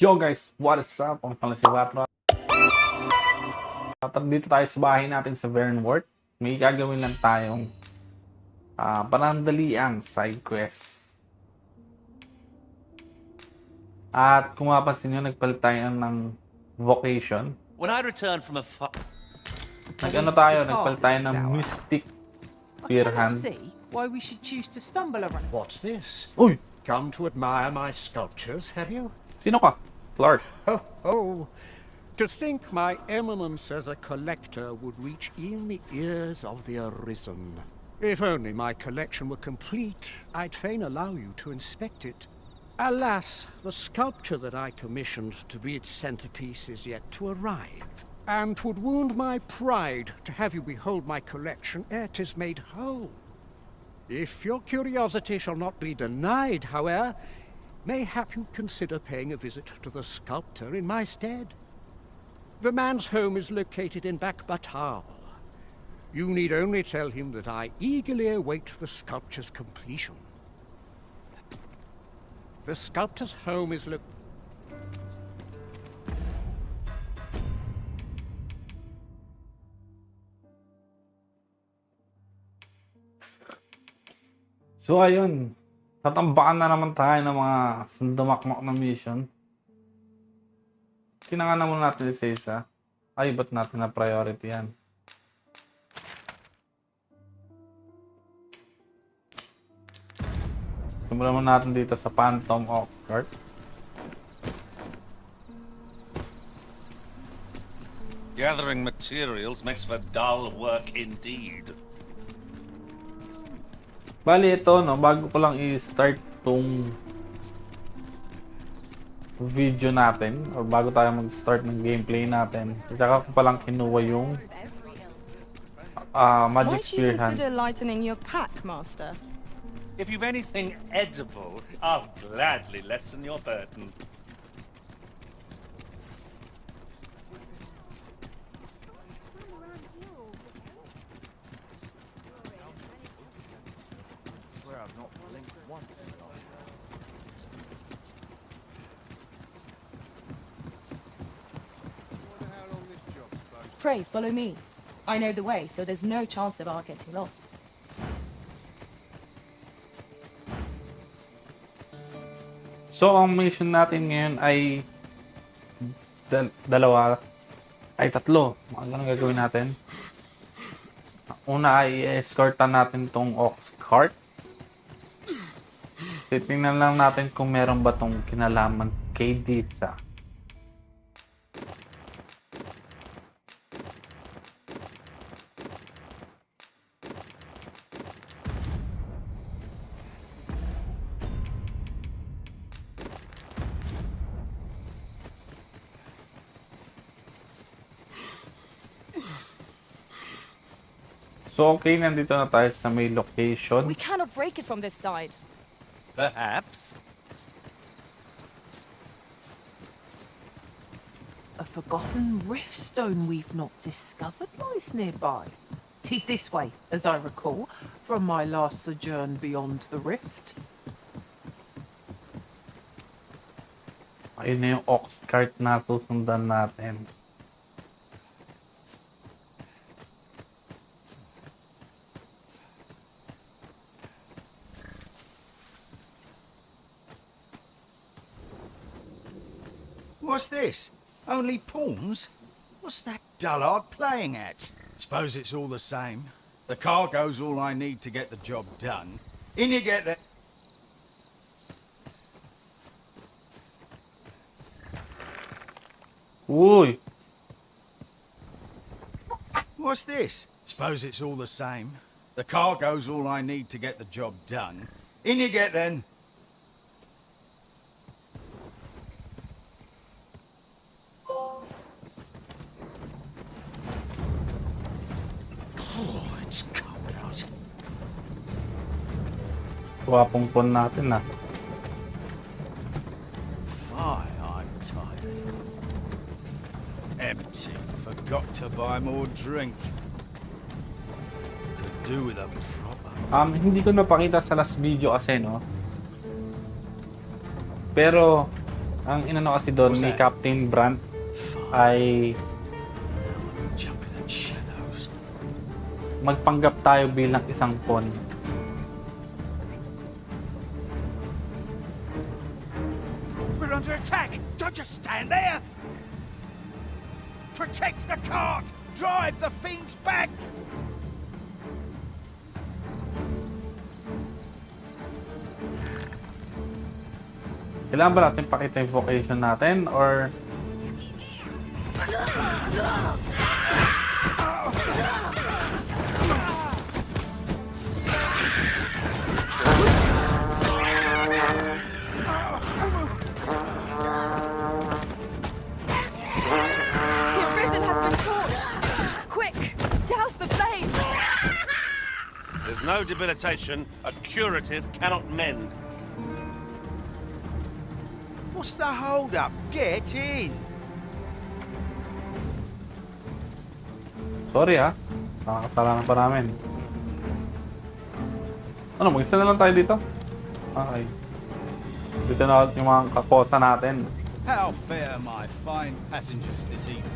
Yo guys, what is up? Ang pala si Watro. At dito tayo sa bahay natin sa Vernworth. May gagawin lang tayong panandaliang side quest. At kung mapansin nyo, nagpalit tayo ng vocation. When I return from a Nagpalit tayo ng Mystic Spear Hand. See why we should choose to stumble around. What's this? Uy! Come to admire my sculptures, have you? Sino ka? Clark. Oh, to think my eminence as a collector would reach in the ears of the Arisen. If only my collection were complete, I'd fain allow you to inspect it. Alas, the sculpture that I commissioned to be its centerpiece is yet to arrive, and 'twould wound my pride to have you behold my collection ere 'tis made whole. If your curiosity shall not be denied, however, mayhap you consider paying a visit to the sculptor in my stead. The man's home is located in Bakit. You need only tell him that I eagerly await the sculpture's completion. The sculptor's home is So ayun, tatambakan na naman tayo ng mga sandamakmak na mission. Kinangan na muna natin isa-isa. Ay, ba't natin na priority yan? Simulan mo natin dito sa Phantom Ox Cart. gathering materials makes for dull work indeed. Bali ito, no, bago ko lang i-start tong video natin, o bago tayo mag-start ng gameplay natin, saka ko palang kinuha yung Magic Spear Hand. Might you consider lightening your pack, Master? If you've anything edible, I'll gladly lessen your burden. Pray, follow me. I know the way, so there's no chance of our getting lost. So, ang mission natin ngayon ay tatlo. Ano gagawin natin? Una ay escortan natin tong Ox Cart. Titingnan lang natin kung meron ba tong kinalaman kay Disa. So, okay, nandito na tayo sa may location. We cannot break it from this side. Perhaps. A forgotten rift stone we've not discovered lies nearby. 'Tis this way, as I recall, from my last sojourn beyond the rift. Ayun na yung Ox Cart na susundan natin. What's this? Only pawns? What's that dullard playing at? Suppose it's all the same. The cargo's all I need to get the job done. In you get there. Uy! What's this? Suppose it's all the same. The cargo's all I need to get the job done. In you get then. It's cold out. Wapong pon natin ah. Fine, I'm tired. Empty. Forgot to buy more drink. Could do with a proper. Hindi ko napakita sa last video kasi, no. Pero Ang inano kasi doon What's ni that? Captain Brandt ay Jumping at shadows. magpanggap tayo bilang isang pawn. We're under attack! Don't just stand there! Protect the cart! Drive the fiends back! Kailangan ba natin pakita yung vocation natin or The Arisen has been torched! Quick! Douse the flames! There's no debilitation. A curative cannot mend. What's the hold up? Get in! sorry nakakasalanan pa namin. Ano, mag-isa na lang tayo dito? Okay. Dito na ulit yung mga kakosa natin. How fare my fine passengers this evening?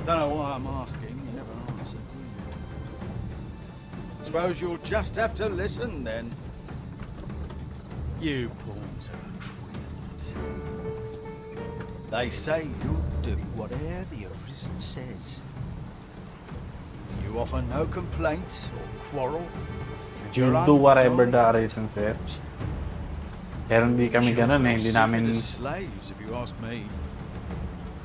Don't know why I'm asking, you never answer. Suppose you'll just have to listen then. You pawns are a queer lot. They say you'll do whatever the Arisen says. You offer no complaint or quarrel. And You'll you're do whatever the undoubted Arisen says. Pero hindi kami ganun eh, hindi namin slaves, if you ask me.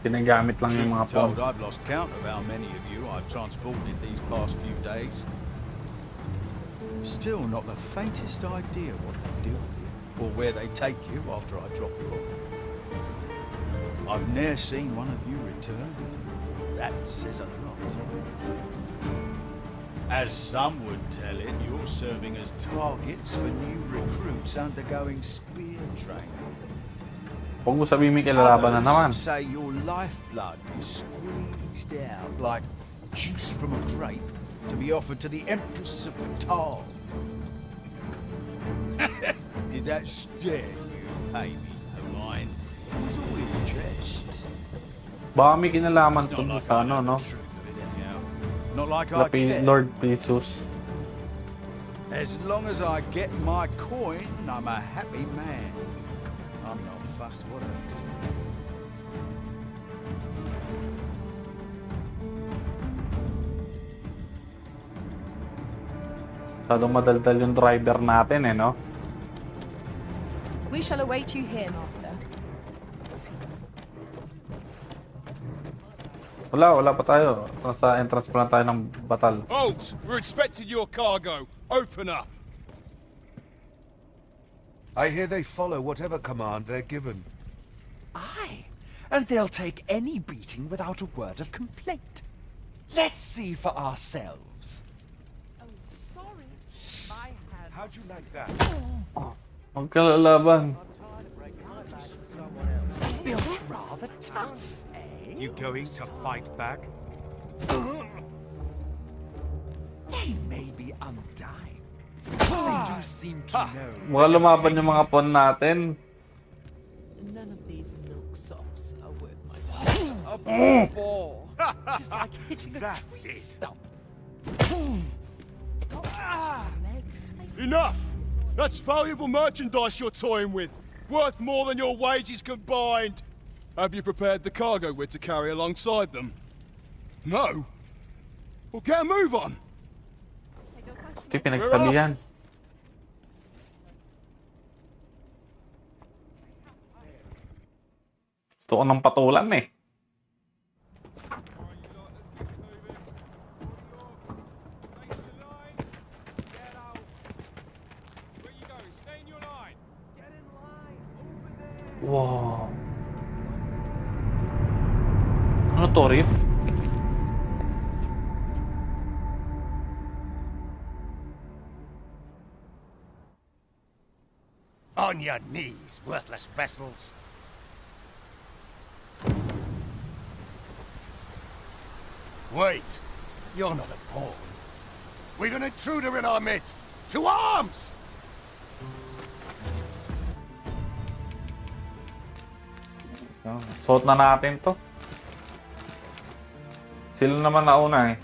ginagamit lang yung mga pawn. Told I've lost count of how many of you I've transported these past few days. Still not the faintest idea what they do with you, or where they take you after I drop you off. I've ne'er seen one of you return. That says a lot. As some would tell it, you're serving as targets for new recruits undergoing spear training. Huwag mo sabihin may kilalaban na naman. Others say your lifeblood is squeezed out like juice from a grape to be offered to the Empress of Batal. Did that scare you, baby? No mind. It was all in jest. Baka may kinalaman It's to not like sa I know no? the truth of it anyhow. Not like I care. Lord Jesus. As long as I get my coin, I'm a happy man. I'm not fussed what happens to me. Masyadong madaldal yung driver natin eh, no? We shall await you here, Master. Wala pa tayo. Nasa entrance pa lang tayo ng batal. Halt! We're expecting your cargo. Open up. I hear they follow whatever command they're given. Aye, and they'll take any beating without a word of complaint. Let's see for ourselves. Oh, sorry. My hands. How'd you like that? Huwag ka lalaban. Built rather tough, eh? You going to fight back? They may be undying. They do seem to know. Mukhang lumaban yung mga pawn natin. None of these milksops are worth my Ball. Just like hitting a That's tree it. stump. Enough! That's valuable merchandise you're toying with. Worth more than your wages combined. Have you prepared the cargo we're to carry alongside them? No? Well, get a move on. Hindi pinagsabihan. Gusto ko ng patulan eh. Wow. Ano to, Riff? On your knees, worthless vessels. Wait, you're not a pawn. We've an intruder in our midst. To arms! Suot na natin to. Sila naman nauna eh.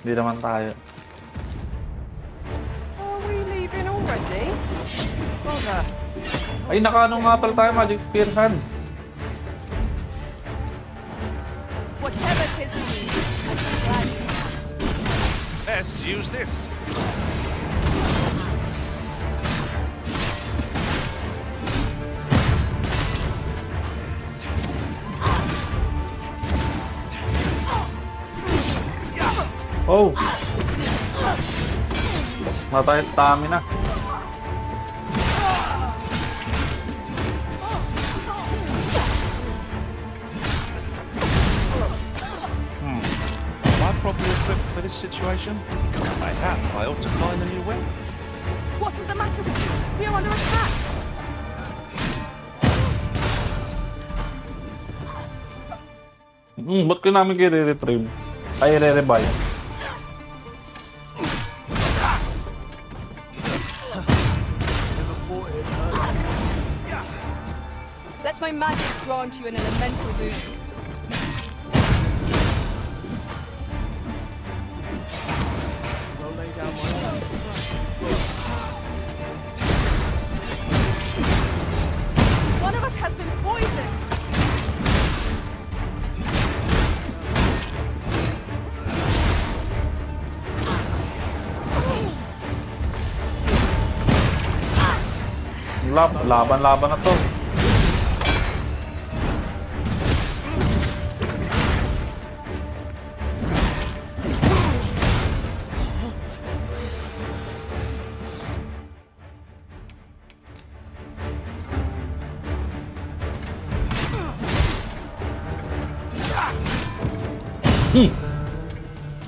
Hindi naman tayo. Are we leaving already? Bother. Ay, nakaano nga pala tayo, Magic Spear Hand. Whatever it is you need, I'd be glad you have. Best use this. Oh! Matay stamina. Am I properly equipped for this situation? I have. I ought to find a new weapon. What is the matter with you? We are under attack. Ba't ko namin kayo re-retrieve? Ay, re-revive. Let my magics grant you an elemental boon. One of us has been poisoned. Laban-laban na to.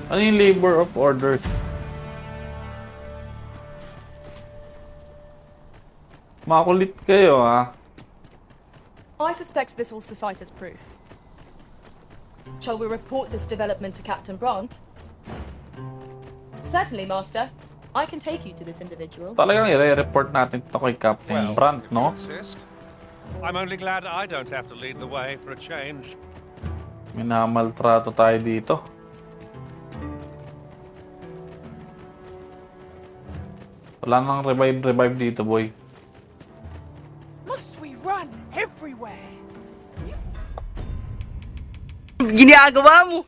Ano yung labor of orders? Makulit kayo, ha? I suspect this will suffice as proof. Shall we report this development to Captain Brandt? Certainly, Master. I can take you to this individual. Talagang i-report natin to kay Captain Brandt, no? Insist. I'm only glad I don't have to lead the way for a change. Minamaltrato tayo dito. Wala nang revive dito, boy. Must we run everywhere? Ginagawa mo!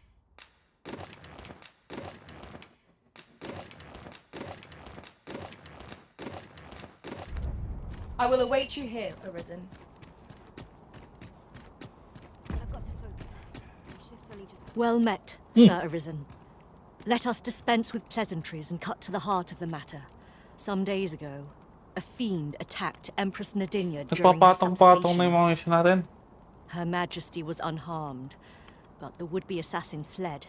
I will await you here, Arisen. I've got to focus. My shift's only just... Well met, Sir Arisen. Let us dispense with pleasantries and cut to the heart of the matter. Some days ago, a fiend attacked Empress Nadinya during her Nagpapatong-patong na yung mga supplications. mission natin. Her Majesty was unharmed, but the would-be assassin fled,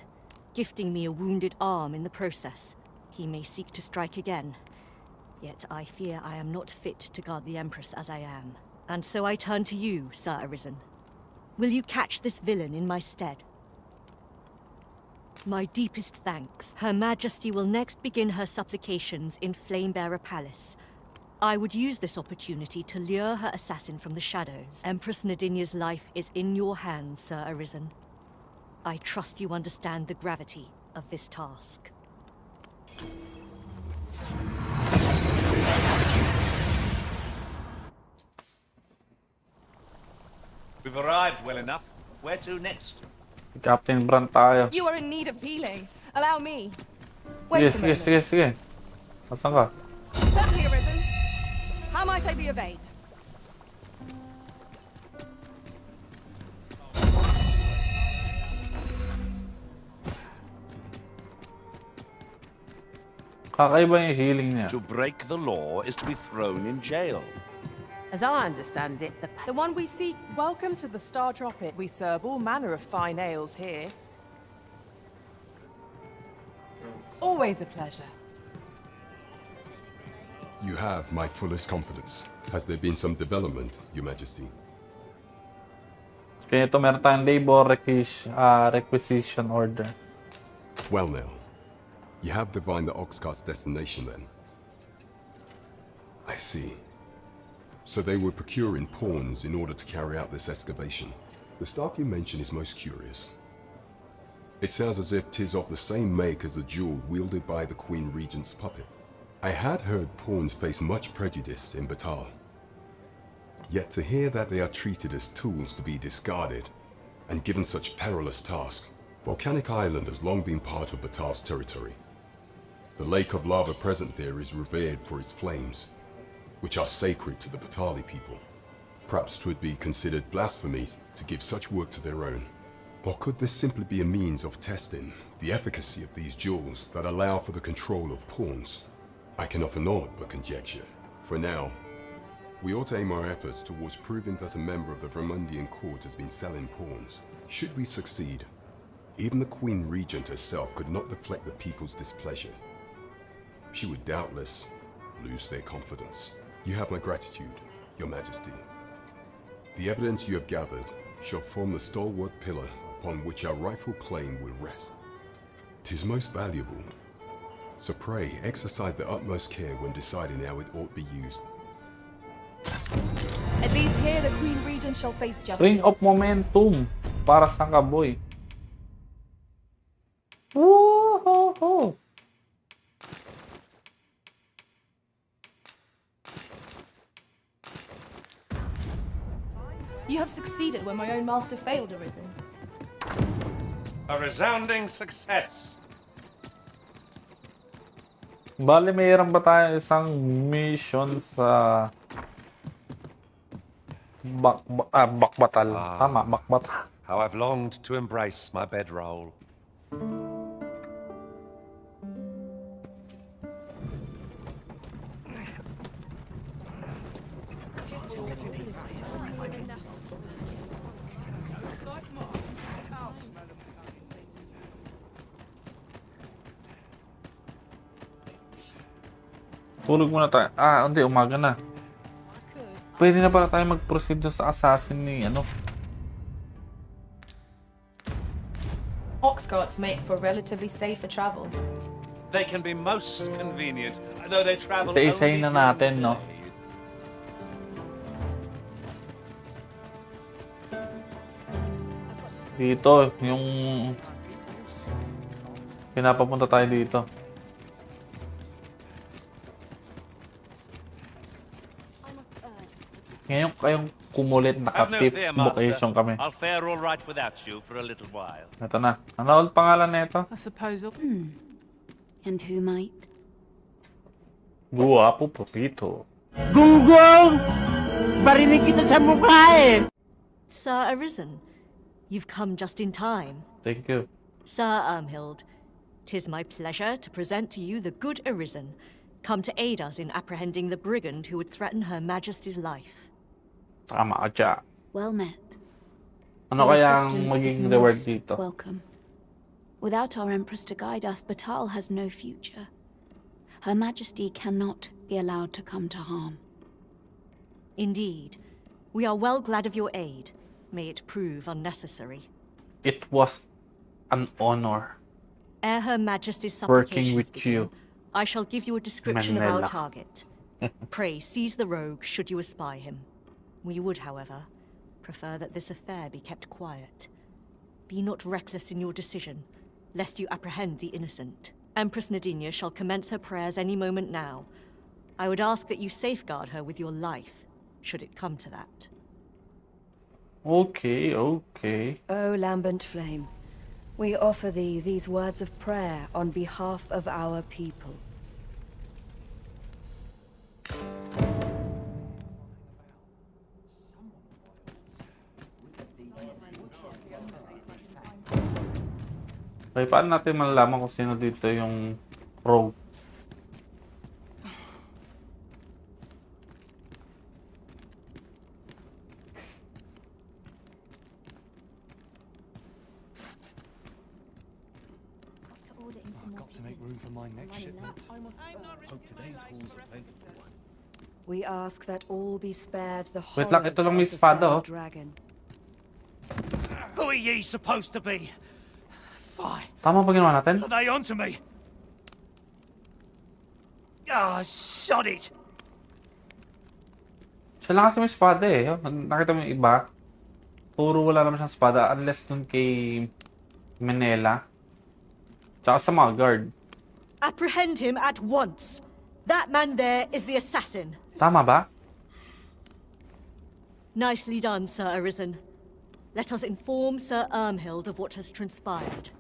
gifting me a wounded arm in the process. He may seek to strike again. Yet I fear I am not fit to guard the Empress as I am. And so I turn to you, Sir Arisen. Will you catch this villain in my stead? My deepest thanks. Her Majesty will next begin her supplications in Flamebearer Palace. I would use this opportunity to lure her assassin from the shadows. Empress Nadinya's life is in your hands, Sir Arisen. I trust you understand the gravity of this task. We've arrived well enough. Where to next? Captain Brandt tayo. You are in need of healing. Allow me. Sige. Asan ka? Certainly, Arisen. How might I be of aid? Kakaiba yung healing niya. To break the law is to be thrown in jail. As I understand it, The one we seek. welcome to the Star Tropic. We serve all manner of fine ales here. Always a pleasure. You have my fullest confidence. Has there been some development, Your Majesty? Kaya ito meron tayong labor requisition order. Well now, you have divined the Oxcast's destination then. I see. So they were procuring pawns in order to carry out this excavation. The staff you mention is most curious. It sounds as if 'tis of the same make as the jewel wielded by the Queen Regent's puppet. I had heard pawns face much prejudice in Batal. Yet to hear that they are treated as tools to be discarded and given such perilous tasks. Volcanic Island has long been part of Batal's territory. The lake of lava present there is revered for its flames, which are sacred to the Batali people. Perhaps 'twould be considered blasphemy to give such work to their own. Or could this simply be a means of testing the efficacy of these jewels that allow for the control of pawns? I can offer naught but conjecture. For now, we ought to aim our efforts towards proving that a member of the Vermundian court has been selling pawns. Should we succeed, even the Queen Regent herself could not deflect the people's displeasure. She would doubtless lose their confidence. You have my gratitude, Your Majesty. The evidence you have gathered shall form the stalwart pillar upon which our rightful claim will rest. 'Tis most valuable, so pray exercise the utmost care when deciding how it ought be used. At least here the Queen Regent shall face justice. Ring of momentum para sa kaboy. Woo-hoo-hoo. You have succeeded where my own master failed, Arisen. A resounding success. Bale, mayroon ba tayo isang mission sa Bakbatal? Tama, Bakbatal. How I've longed to embrace my bedroll. Tulog muna tayo. Hindi, umaga na. Pwede na pala tayo mag-proceed sa assassin ni Ox carts make for relatively safer travel. They can be most convenient, though they travel Isa-isayin na natin, no? Dito, yung pinapapunta tayo dito. Ngayon kayong kumulit naka-tips vocation kami. I'll fare all right without you for a little while. Ito na. Ano ulit pangalan na ito? I suppose. And who might? Guwapo Pupito. Gunggong! Barinig kita sa mukha eh! Sir Arisen, you've come just in time. Thank you. Sir Ermhild, 'tis my pleasure to present to you the good Arisen, come to aid us in apprehending the brigand who would threaten Her Majesty's life. Tama ka dyan. Well met. Ano Your kaya ang assistance is magiging reward most dito? welcome. Without our Empress to guide us, Batal has no future. Her Majesty cannot be allowed to come to harm. Indeed. We are well glad of your aid. May it prove unnecessary. It was an honor Ere Her Majesty's working supplications with you. begin, I shall give you a description of our Manila. target. Pray seize the rogue should you espy him. We would, however, prefer that this affair be kept quiet. Be not reckless in your decision, lest you apprehend the innocent. Empress Nadinia shall commence her prayers any moment now. I would ask that you safeguard her with your life, should it come to that. Okay. O lambent flame, we offer thee these words of prayer on behalf of our people. Okay, paano natin malalaman kung sino dito yung rogue? Got to make room for my next shipment. Hope today's haul's a plentiful one. We ask that all be spared the Wait lang, horrors ito lang may of the espada, fell oh. dragon. Who are ye supposed to be? Fine. Tama ba ginawa natin? Are they onto me? Ah, sod it! Siya lang kasi may espada eh. Oh, nakita mo yung iba? Puro wala naman siyang espada unless dun kay Menela. Tsaka sa mga guard. Apprehend him at once. That man there is the assassin. Tama ba? Nicely done, Sir Arisen. Let us inform Sir Ermhild of what has transpired.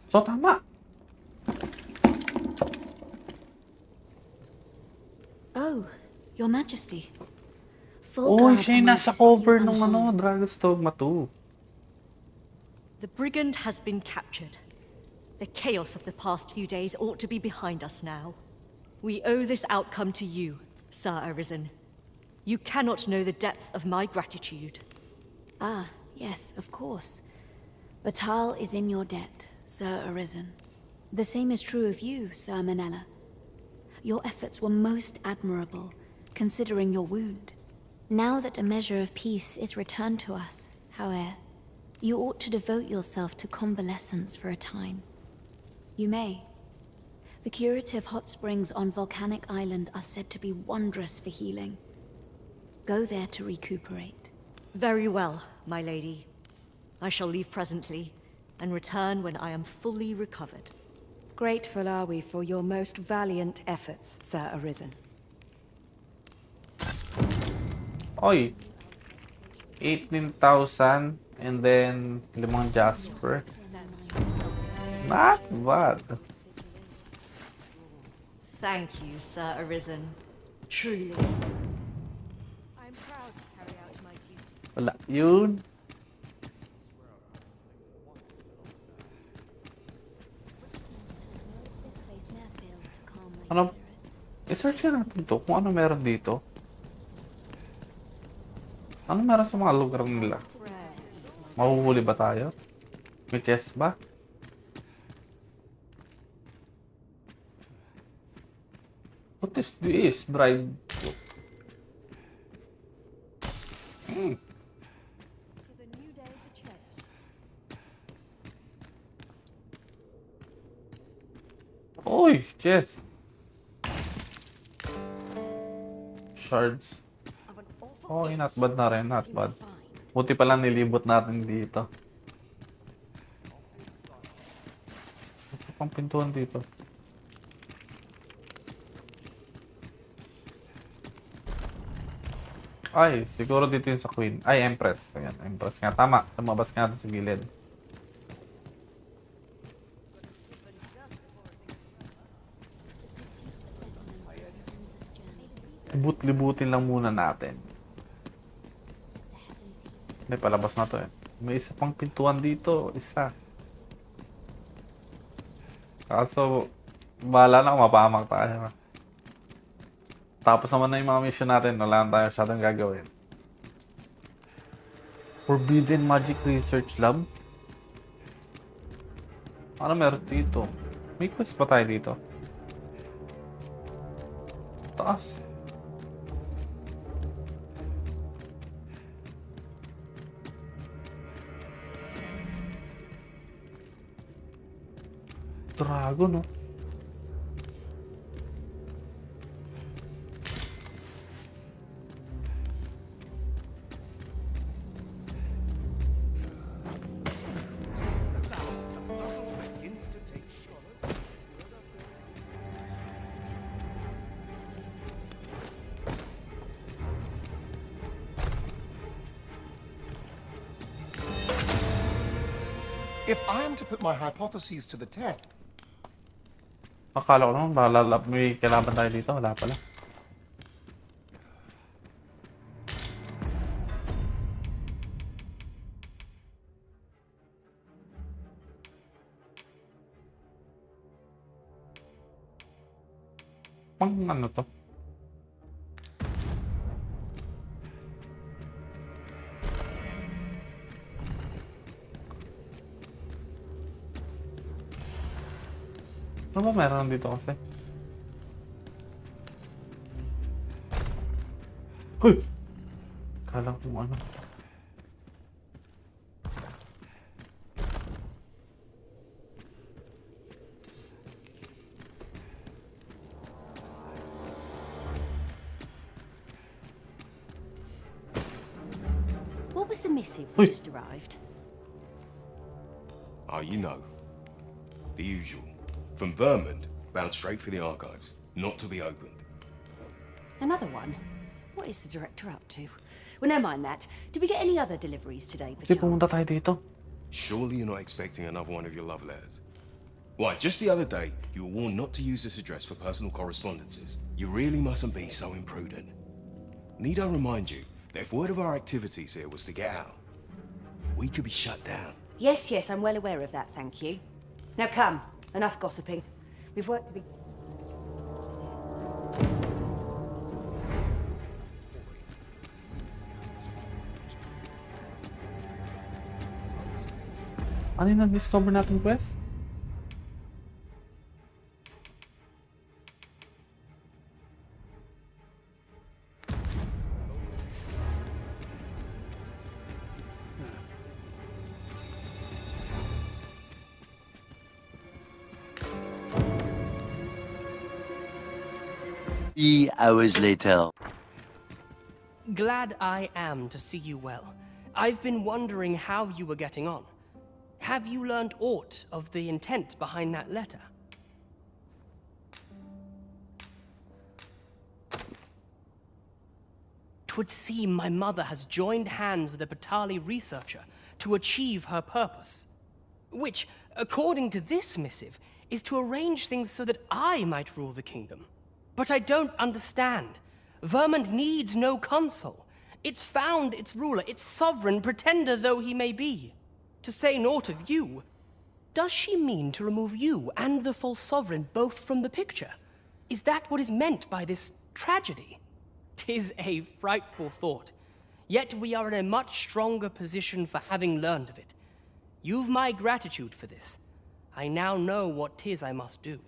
So, tama. Oh, Your Majesty. Full Uy, guard siya yung am I nasa to see you cover nung unharmed. Dragon's Dogma 2. The brigand has been captured. The chaos of the past few days ought to be behind us now. We owe this outcome to you, Sir Arisen. You cannot know the depth of my gratitude. Ah, yes, of course. Batal is in your debt, Sir Arisen. The same is true of you, Sir Manella. Your efforts were most admirable, considering your wound. Now that a measure of peace is returned to us, however, you ought to devote yourself to convalescence for a time. You may. The curative hot springs on Volcanic Island are said to be wondrous for healing. Go there to recuperate. Very well, my lady. I shall leave presently, and return when I am fully recovered. Grateful are we for your most valiant efforts, Sir Arisen. Oy. 18,000 and then 5 Jasper. Not bad. Thank you, Sir Arisen. Truly. I'm proud to carry out my duty. Wala. Yun. Ano? I-search nga natin to kung ano meron dito. Ano meron sa mga lugar nila? Mahuhuli ba tayo? May chest ba? What is this? Drive. Uy! Chest! Shards. Oh, not bad na rin. Not bad. Buti pala nilibot natin dito. Ito pang pintuan dito. Ay, siguro dito yung sa Queen. Ay, Empress. Ayan, Empress nga. Tama. Lumabas nga doon sa gilid. Libut-libutin lang muna natin. May palabas na to eh. May isa pang pintuan dito. Isa. Kaso, bahala na kung mapahamak tayo. Tapos naman na yung mga mission natin. Wala na tayo masyadong gagawin. Forbidden Magic Research Lab. Ano meron dito? May quest pa tayo dito? Taas. Dragon, no? If I am to put my hypotheses to the test, Akala ko naman, bahala, may kailangan tayo dito. Wala pala. Pang ano to? Ano ba meron dito kasi? Uy! Kala ko ano. what was the missive that just arrived? Oh, you know. The usual. From Vermont, bound straight for the archives. Not to be opened. Another one? What is the director up to? Well, never mind that. Did we get any other deliveries today, Di pumunta tayo dito. Surely you're not expecting another one of your love letters. Why, just the other day, you were warned not to use this address for personal correspondences. You really mustn't be so imprudent. Need I remind you that if word of our activities here was to get out, we could be shut down. Yes, yes, I'm well aware of that, thank you. Now come, enough gossiping. We've work to be... Ano yung na-discover natin quest? Hours later. Glad I am to see you well. I've been wondering how you were getting on. Have you learned aught of the intent behind that letter? Twould seem my mother has joined hands with a Batali researcher to achieve her purpose. Which, according to this missive, is to arrange things so that I might rule the kingdom. But I don't understand. Vermont needs no consul. It's found its ruler, its sovereign, pretender though he may be. To say naught of you, does she mean to remove you and the false sovereign both from the picture? Is that what is meant by this tragedy? 'Tis a frightful thought. Yet we are in a much stronger position for having learned of it. You've my gratitude for this. I now know what 'tis I must do.